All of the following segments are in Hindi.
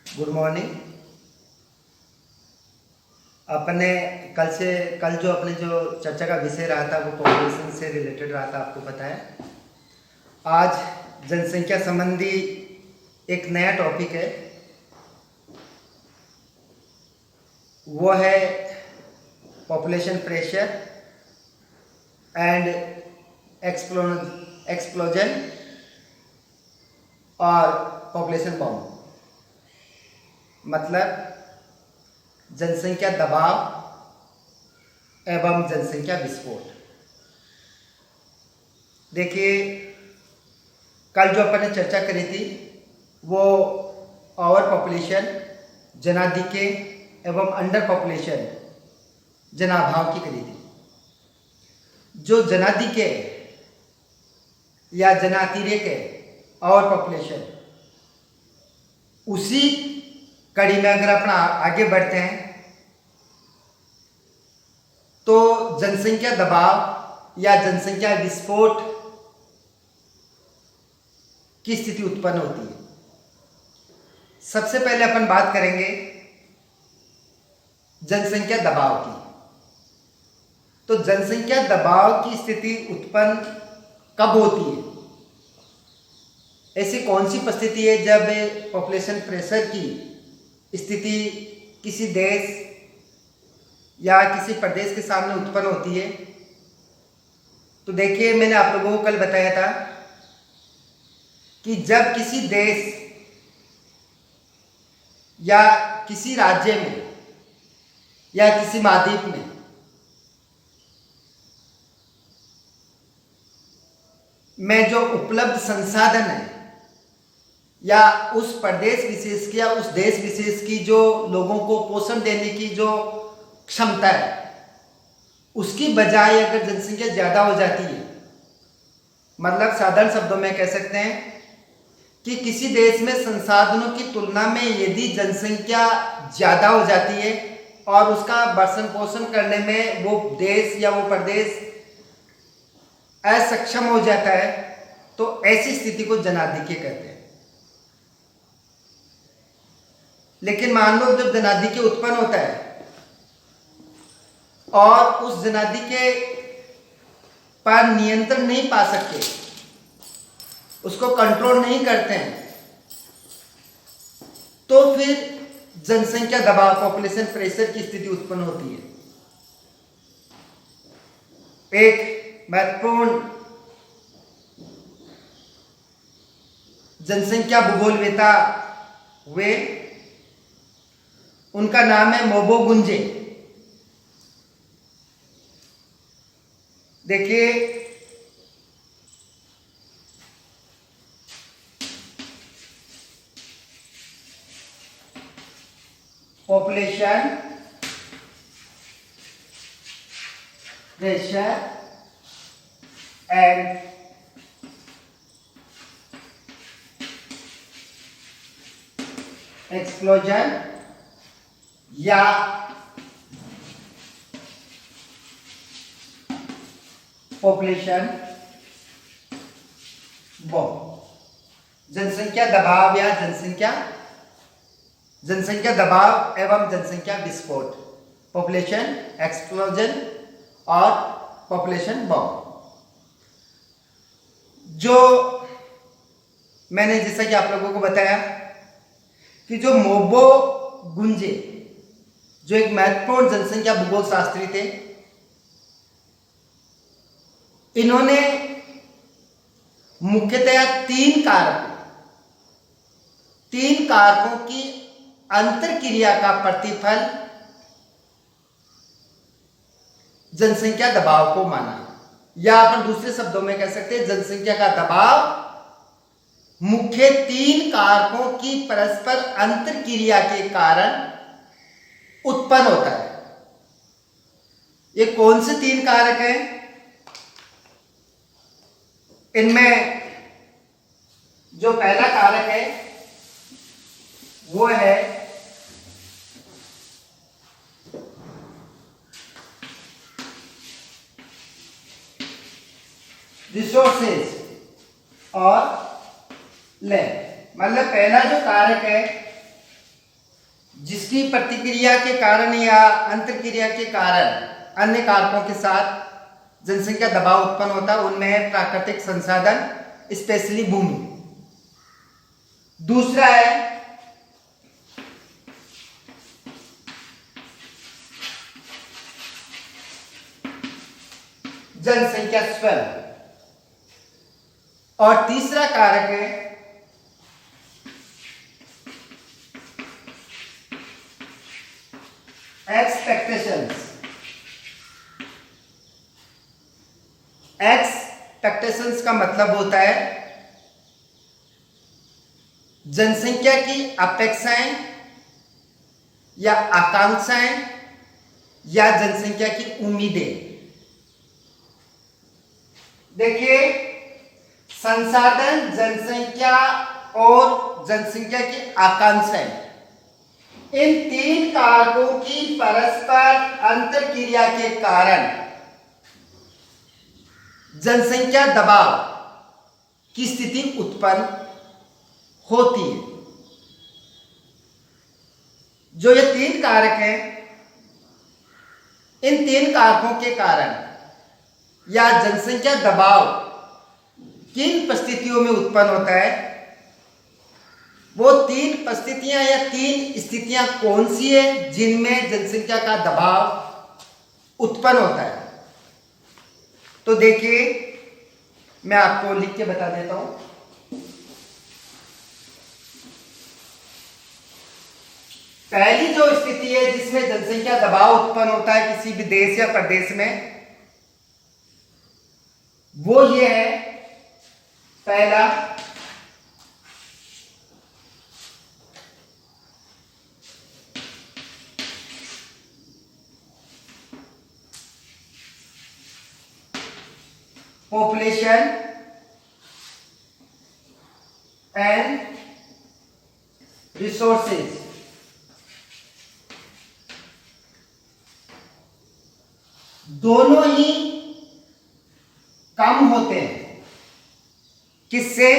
Good morning. कल जो अपने जो चर्चा का विषय रहा था वो पॉपुलेशन से रिलेटेड रहा था, आपको पता है। आज जनसंख्या संबंधी एक नया टॉपिक है, वो है पॉपुलेशन प्रेशर एंड एक्सप्लोजन और पॉपुलेशन बॉम्ब, मतलब जनसंख्या दबाव एवं जनसंख्या विस्फोट। देखिए, कल जो अपन ने चर्चा करी थी वो ओवर पॉपुलेशन, जनाधिक्य एवं अंडर पॉपुलेशन, जनाभाव की करी थी। जो जनाधिक्य या जनातिरेक है, ओवर पॉपुलेशन, उसी कड़ी में अगर अपना आगे बढ़ते हैं तो जनसंख्या दबाव या जनसंख्या विस्फोट की स्थिति उत्पन्न होती है। सबसे पहले अपन बात करेंगे जनसंख्या दबाव की। तो जनसंख्या दबाव की स्थिति उत्पन्न कब होती है? ऐसी कौन सी परिस्थिति है जब पॉपुलेशन प्रेशर की स्थिति किसी देश या किसी प्रदेश के सामने उत्पन्न होती है? तो देखिए, मैंने आप लोगों को कल बताया था कि जब किसी देश या किसी राज्य में या किसी महाद्वीप में जो उपलब्ध संसाधन है या उस प्रदेश विशेष की या उस देश विशेष की जो लोगों को पोषण देने की जो क्षमता है, उसकी बजाय अगर जनसंख्या ज्यादा हो जाती है, मतलब साधारण शब्दों में कह सकते हैं कि किसी देश में संसाधनों की तुलना में यदि जनसंख्या ज्यादा हो जाती है और उसका भरण पोषण करने में वो देश या वो प्रदेश असक्षम हो जाता है, तो ऐसी स्थिति को जनाधिक्य कहते हैं। लेकिन मान लो जब जनाधिक्य उत्पन्न होता है और उस जनाधिक्य पर नियंत्रण नहीं पा सकते, उसको कंट्रोल नहीं करते हैं, तो फिर जनसंख्या दबाव, पॉपुलेशन प्रेशर की स्थिति उत्पन्न होती है। एक महत्वपूर्ण जनसंख्या भूगोलवेता हुए, उनका नाम है मोबो गुंजे। देखिए, पॉपुलेशन प्रेशर एंड एक्सप्लोजन या पॉपुलेशन बॉम्ब, जनसंख्या दबाव या जनसंख्या दबाव एवं जनसंख्या विस्फोट, पॉपुलेशन एक्सप्लोजन और पॉपुलेशन बॉम्ब। जो मैंने जैसा कि आप लोगों को बताया कि जो मोबो गुंजे, जो एक महत्वपूर्ण जनसंख्या भूगोल शास्त्री थे, इन्होंने मुख्यतया तीन कारकों की अंतरक्रिया का प्रतिफल जनसंख्या दबाव को माना, या अपन दूसरे शब्दों में कह सकते हैं जनसंख्या का दबाव मुख्य तीन कारकों की परस्पर अंतरक्रिया के कारण उत्पन्न होता है। ये कौन से तीन कारक हैं? इनमें जो पहला कारक है वो है रिसोर्सेज और ले, मतलब पहला जो कारक है जिसकी प्रतिक्रिया के कारण या अंतरक्रिया के कारण अन्य कारकों के साथ जनसंख्या दबाव उत्पन्न होता है, उनमें है प्राकृतिक संसाधन, स्पेशली भूमि। दूसरा है जनसंख्या स्वयं, और तीसरा कारक है एक्सपेक्टेशंस। एक्सपेक्टेशंस का मतलब होता है जनसंख्या की अपेक्षाएं या आकांक्षाएं या जनसंख्या की उम्मीदें। देखिए, संसाधन, जनसंख्या और जनसंख्या की आकांक्षाएं, इन तीन कारकों की परस्पर अंतरक्रिया के कारण जनसंख्या दबाव की स्थिति उत्पन्न होती है। जो ये तीन कारक हैं, इन तीन कारकों के कारण या जनसंख्या दबाव किन परिस्थितियों में उत्पन्न होता है, वो तीन परिस्थितियां या तीन स्थितियां कौन सी है जिनमें जनसंख्या का दबाव उत्पन्न होता है। तो देखिए, मैं आपको लिख के बता देता हूं। पहली जो स्थिति है जिसमें जनसंख्या दबाव उत्पन्न होता है किसी भी देश या प्रदेश में, वो ये है, पहला population and resources। दोनों ही कम होते हैं। किससे?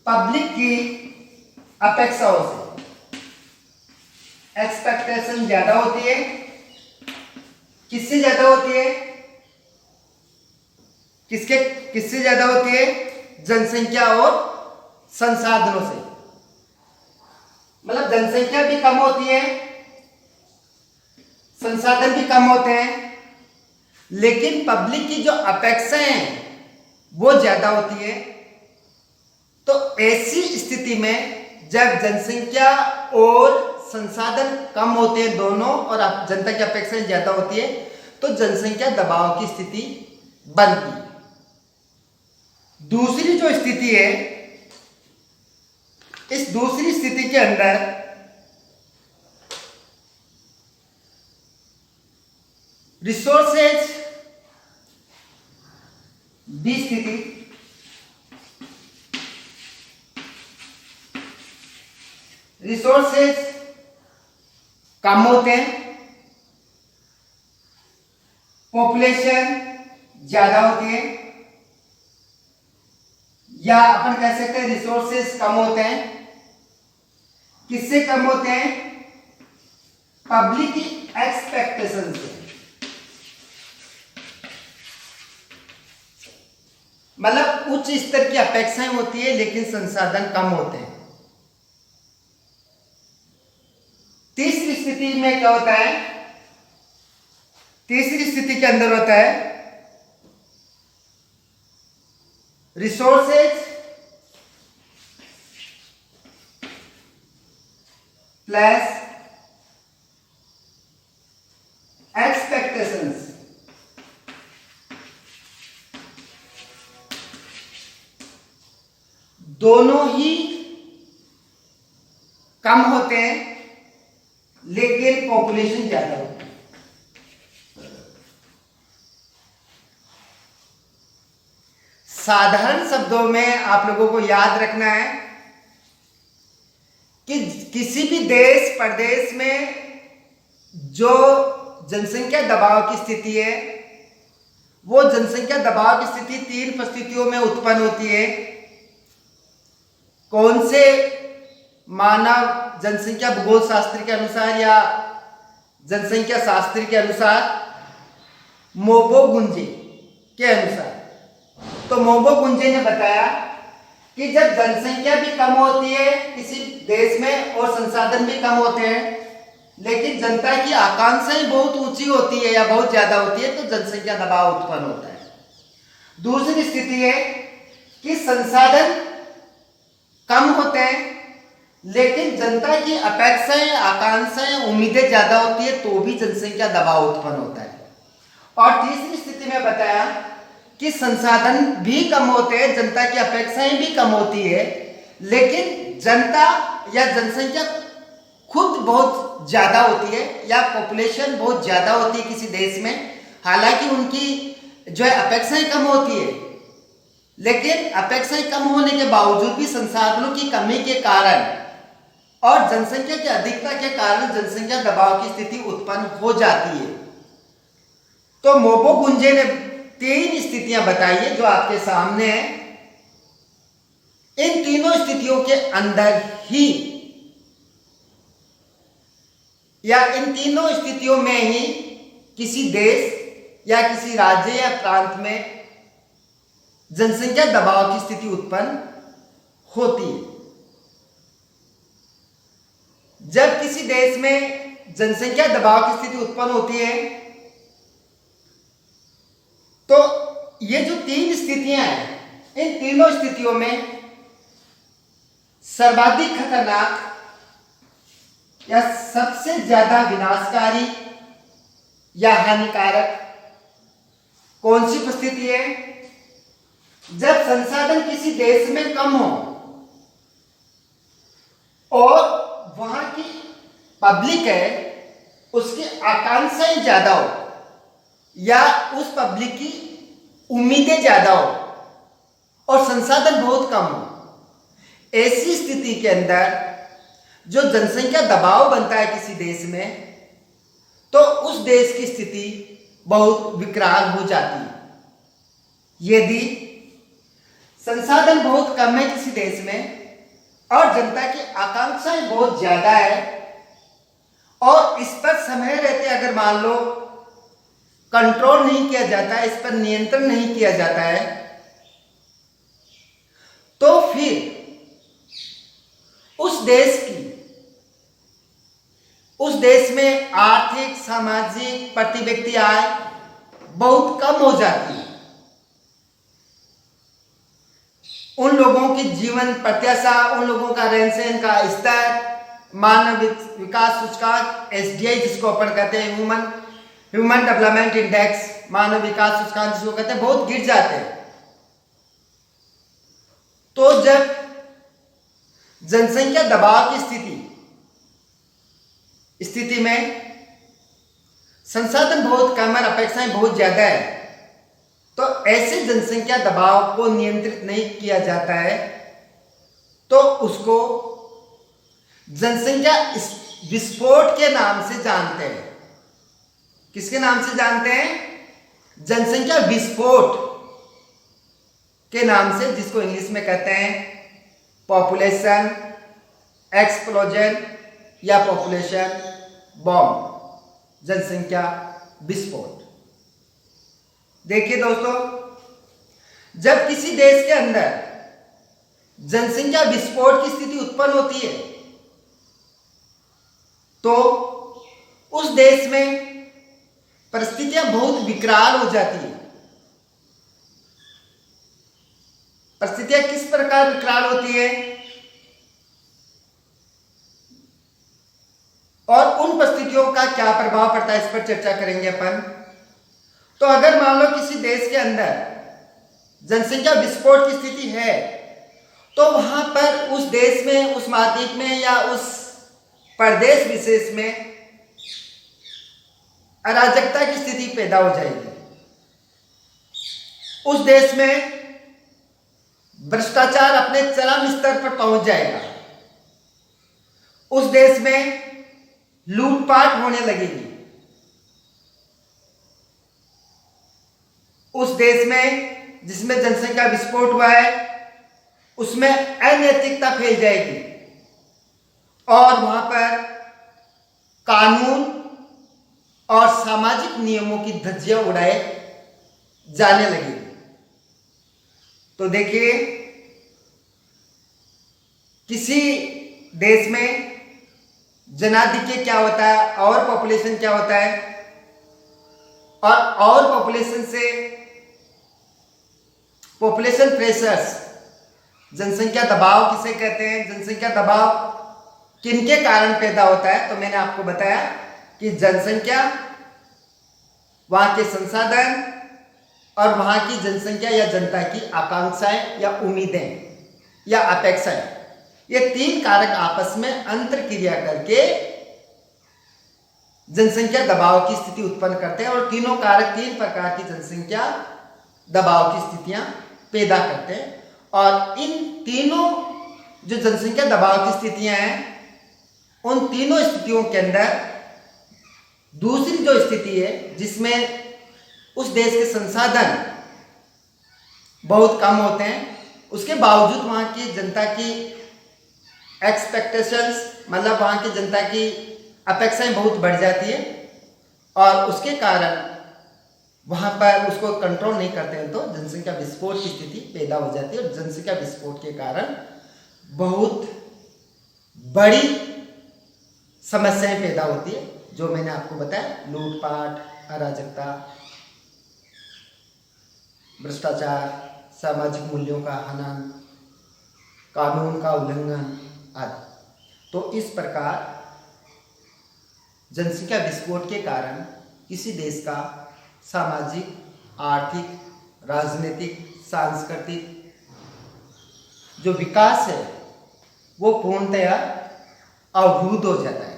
पब्लिक की अपेक्षाओं से। एक्सपेक्टेशन ज्यादा होती है। किससे ज्यादा होती है? किससे ज्यादा होती है? जनसंख्या और संसाधनों से। मतलब जनसंख्या भी कम होती है, संसाधन भी कम होते हैं, लेकिन पब्लिक की जो अपेक्षाएं हैं वो ज्यादा होती है। तो ऐसी स्थिति में जब जनसंख्या और संसाधन कम होते हैं दोनों, और जनता की अपेक्षाएं ज्यादा होती है, तो जनसंख्या दबाव की स्थिति बनती है। दूसरी जो स्थिति है, इस दूसरी स्थिति के अंदर रिसोर्सेज बी स्थिति, रिसोर्सेज कम होते हैं, पॉपुलेशन ज्यादा होती है, या अपन कह सकते हैं रिसोर्सेज कम होते हैं। किससे कम होते हैं? पब्लिक की एक्सपेक्टेशन से। मतलब उच्च स्तर की अपेक्षाएं होती है लेकिन संसाधन कम होते हैं। तीसरी स्थिति में क्या होता है? तीसरी स्थिति के अंदर होता है रिसोर्सेज प्लस एक्सपेक्टेशंस। दोनों ही कम होते हैं लेकिन पॉपुलेशन ज्यादा होती है। साधारण शब्दों में आप लोगों को याद रखना है कि किसी भी देश प्रदेश में जो जनसंख्या दबाव की स्थिति है, वो जनसंख्या दबाव की स्थिति तीन परिस्थितियों में उत्पन्न होती है। कौन से मानव जनसंख्या भूगोल शास्त्र के अनुसार या जनसंख्या शास्त्र के अनुसार, मोबोगुंजे के अनुसार। तो मोबोगुंजे ने बताया कि जब जनसंख्या भी कम होती है किसी देश में और संसाधन भी कम होते हैं, लेकिन जनता की आकांक्षाएं बहुत ऊंची होती है या बहुत ज्यादा होती है, तो जनसंख्या दबाव उत्पन्न होता है। दूसरी स्थिति है कि संसाधन कम होते हैं लेकिन जनता की अपेक्षाएं, आकांक्षाएं, उम्मीदें ज्यादा होती है, तो भी जनसंख्या दबाव उत्पन्न होता है। और तीसरी स्थिति में बताया कि संसाधन भी कम होते हैं, जनता की अपेक्षाएं भी कम होती है, लेकिन जनता या जनसंख्या खुद बहुत ज्यादा होती है या पॉपुलेशन बहुत ज्यादा होती है किसी देश में, हालांकि उनकी जो है अपेक्षाएं कम होती है, लेकिन अपेक्षाएं कम होने के बावजूद भी संसाधनों की कमी के कारण और जनसंख्या की अधिकता के कारण जनसंख्या दबाव की स्थिति उत्पन्न हो जाती है। तो मोबोगुंजे ने 3 स्थितियां बताई है जो आपके सामने है। इन तीनों स्थितियों के अंदर ही या इन तीनों स्थितियों में ही किसी देश या किसी राज्य या प्रांत में जनसंख्या दबाव की स्थिति उत्पन्न होती है। जब किसी देश में जनसंख्या दबाव की स्थिति उत्पन्न होती है तो ये जो 3 स्थितियां हैं, इन तीनों स्थितियों में सर्वाधिक खतरनाक या सबसे ज्यादा विनाशकारी या हानिकारक कौन सी परिस्थिति है? जब संसाधन किसी देश में कम हो और वहां की पब्लिक है उसकी आकांक्षाएं ज्यादा हो या उस पब्लिक की उम्मीदें ज्यादा हो और संसाधन बहुत कम हो, ऐसी स्थिति के अंदर जो जनसंख्या दबाव बनता है किसी देश में, तो उस देश की स्थिति बहुत विकराल हो जाती है। यदि संसाधन बहुत कम है किसी देश में और जनता की आकांक्षाएं बहुत ज्यादा है और इस पर समय रहते अगर मान लो कंट्रोल नहीं किया जाता है, इस पर नियंत्रण नहीं किया जाता है, तो फिर उस देश में आर्थिक, सामाजिक, प्रति व्यक्ति आय बहुत कम हो जाती है। उन लोगों की जीवन प्रत्याशा, उन लोगों का रहन सहन का स्तर, मानव विकास सूचकांक SDI जिसको अपन कहते हैं, ह्यूमन डेवलपमेंट इंडेक्स, मानव विकास सूचकांक जिसको कहते हैं, बहुत गिर जाते हैं। तो जब जनसंख्या दबाव की स्थिति में संसाधन बहुत कम और अपेक्षाएं बहुत ज्यादा है, तो ऐसे जनसंख्या दबाव को नियंत्रित नहीं किया जाता है तो उसको जनसंख्या विस्फोट के नाम से जानते हैं। किसके नाम से जानते हैं? जनसंख्या विस्फोट के नाम से, जिसको इंग्लिश में कहते हैं पॉपुलेशन एक्सप्लोजन या पॉपुलेशन बॉम्ब, जनसंख्या विस्फोट। देखिए दोस्तों, जब किसी देश के अंदर जनसंख्या विस्फोट की स्थिति उत्पन्न होती है तो उस देश में परिस्थितियां बहुत विकराल हो जाती है। परिस्थितियां किस प्रकार विकराल होती है और उन परिस्थितियों का क्या प्रभाव पड़ता है, इस पर चर्चा करेंगे अपन। तो अगर मान लो किसी देश के अंदर जनसंख्या विस्फोट की स्थिति है तो वहां पर उस देश में, उस महाद्वीप में या उस प्रदेश विशेष में अराजकता की स्थिति पैदा हो जाएगी। उस देश में भ्रष्टाचार अपने चरम स्तर पर पहुंच जाएगा। उस देश में लूटपाट होने लगेगी। उस देश में जिसमें जनसंख्या विस्फोट हुआ है उसमें अनैतिकता फैल जाएगी और वहां पर कानून और सामाजिक नियमों की धज्जियां उड़ाए जाने लगेगी। तो देखिए, किसी देश में जनाधिक्य क्या होता है और पॉपुलेशन क्या होता है, और पॉपुलेशन से पॉपुलेशन प्रेशर्स, जनसंख्या दबाव किसे कहते हैं, जनसंख्या दबाव किनके कारण पैदा होता है। तो मैंने आपको बताया कि जनसंख्या, वहां के संसाधन और वहां की जनसंख्या या जनता की आकांक्षाएं या उम्मीदें या अपेक्षाएं, ये तीन कारक आपस में अंतर क्रिया करके जनसंख्या दबाव की स्थिति उत्पन्न करते हैं और तीनों कारक तीन प्रकार की जनसंख्या दबाव की स्थितियां पैदा करते हैं। और इन तीनों जो जनसंख्या दबाव की स्थितियां हैं, उन तीनों स्थितियों के अंदर दूसरी जो स्थिति है जिसमें उस देश के संसाधन बहुत कम होते हैं, उसके बावजूद वहां की जनता की एक्सपेक्टेशंस, मतलब वहां की जनता की अपेक्षाएं बहुत बढ़ जाती है और उसके कारण वहां पर उसको कंट्रोल नहीं करते हैं तो जनसंख्या विस्फोट की स्थिति पैदा हो जाती है। और जनसंख्या विस्फोट के कारण बहुत बड़ी समस्याएं पैदा होती है, जो मैंने आपको बताया, लूटपाट, अराजकता, भ्रष्टाचार, सामाजिक मूल्यों का हनन, कानून का उल्लंघन आदि। तो इस प्रकार जनसंख्या विस्फोट के कारण किसी देश का सामाजिक, आर्थिक, राजनीतिक, सांस्कृतिक जो विकास है वो पूर्णतया अवरुद्ध हो जाता है।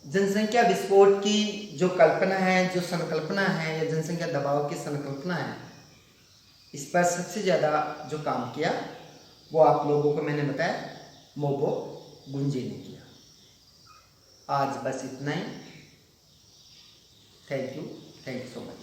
जनसंख्या विस्फोट की जो कल्पना है, जो संकल्पना है, या जनसंख्या दबाव की संकल्पना है, इस पर सबसे ज़्यादा जो काम किया वो आप लोगों को मैंने बताया, मोबो गुंजे ने किया। आज बस इतना ही। Thank you so much.